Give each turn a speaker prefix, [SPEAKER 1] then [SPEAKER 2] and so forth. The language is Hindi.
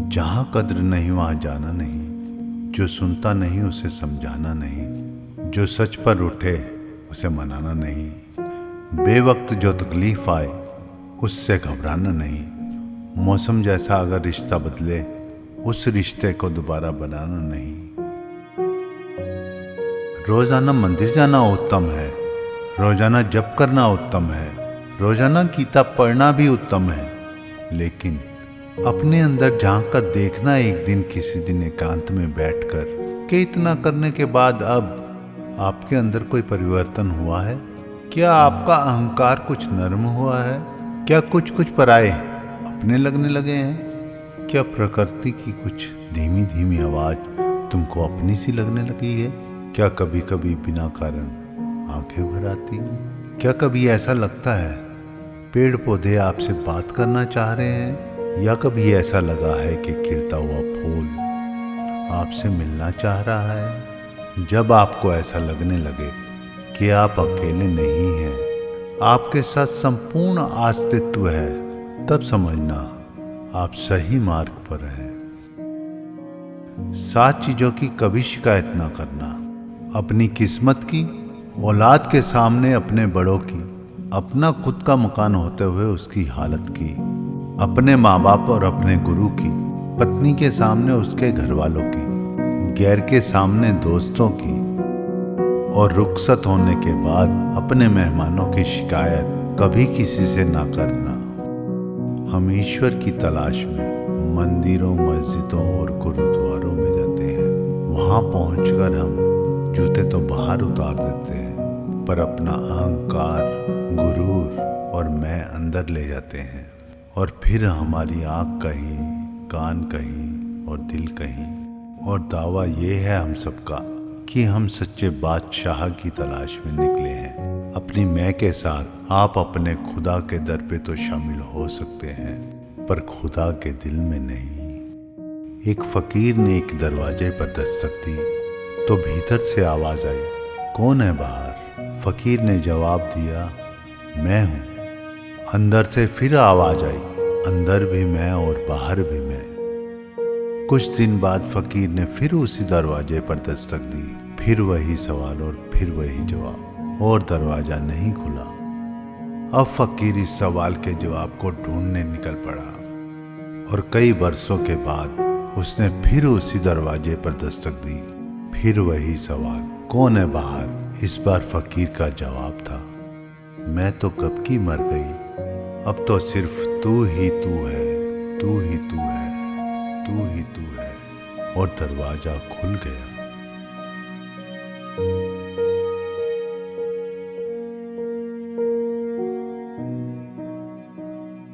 [SPEAKER 1] जहाँ कद्र नहीं वहाँ जाना नहीं, जो सुनता नहीं उसे समझाना नहीं, जो सच पर उठे उसे मनाना नहीं, बेवक्त जो तकलीफ आए उससे घबराना नहीं, मौसम जैसा अगर रिश्ता बदले उस रिश्ते को दोबारा बनाना नहीं। रोजाना मंदिर जाना उत्तम है, रोजाना जप करना उत्तम है, रोजाना गीता पढ़ना भी उत्तम है, लेकिन अपने अंदर झांक कर देखना एक दिन किसी दिन एकांत में बैठकर कि इतना करने के बाद अब आपके अंदर कोई परिवर्तन हुआ है? क्या आपका अहंकार कुछ नर्म हुआ है? क्या कुछ कुछ पराये अपने लगने लगे हैं? क्या प्रकृति की कुछ धीमी धीमी आवाज तुमको अपनी सी लगने लगी है? क्या कभी कभी बिना कारण आंखें भर आती हैं? क्या कभी ऐसा लगता है पेड़ पौधे आपसे बात करना चाह रहे हैं? या कभी ऐसा लगा है कि खिलता हुआ फूल आपसे मिलना चाह रहा है? जब आपको ऐसा लगने लगे कि आप अकेले नहीं हैं, आपके साथ संपूर्ण अस्तित्व है, तब समझना आप सही मार्ग पर हैं। 7 चीजों की कभी शिकायत ना करना: अपनी किस्मत की, औलाद के सामने अपने बड़ों की, अपना खुद का मकान होते हुए उसकी हालत की, अपने माँ बाप और अपने गुरु की, पत्नी के सामने उसके घर वालों की, गैर के सामने दोस्तों की, और रुखसत होने के बाद अपने मेहमानों की शिकायत कभी किसी से ना करना। हम ईश्वर की तलाश में मंदिरों, मस्जिदों और गुरुद्वारों में जाते हैं। वहां पहुंचकर हम जूते तो बाहर उतार देते हैं, पर अपना अहंकार, गुरूर और मैं अंदर ले जाते हैं, और फिर हमारी आँख कहीं, कान कहीं और दिल कहीं। और दावा ये है हम सबका कि हम सच्चे बादशाह की तलाश में निकले हैं। अपनी मैं के साथ आप अपने खुदा के दर पे तो शामिल हो सकते हैं, पर खुदा के दिल में नहीं। एक फकीर ने एक दरवाजे पर दस्तक दी तो भीतर से आवाज आई, कौन है बाहर? फकीर ने जवाब दिया, मैं हूँ। अंदर से फिर आवाज आई, अंदर भी मैं और बाहर भी मैं। कुछ दिन बाद फकीर ने फिर उसी दरवाजे पर दस्तक दी, फिर वही सवाल और फिर वही जवाब, और दरवाजा नहीं खुला। अब फकीर इस सवाल के जवाब को ढूंढने निकल पड़ा, और कई बरसों के बाद उसने फिर उसी दरवाजे पर दस्तक दी, फिर वही सवाल, कौन है बाहर? इस बार फकीर का जवाब था, मैं तो कब की मर गई, अब तो सिर्फ तू ही तू है, तू ही तू है, तू ही तू है। और दरवाजा खुल गया।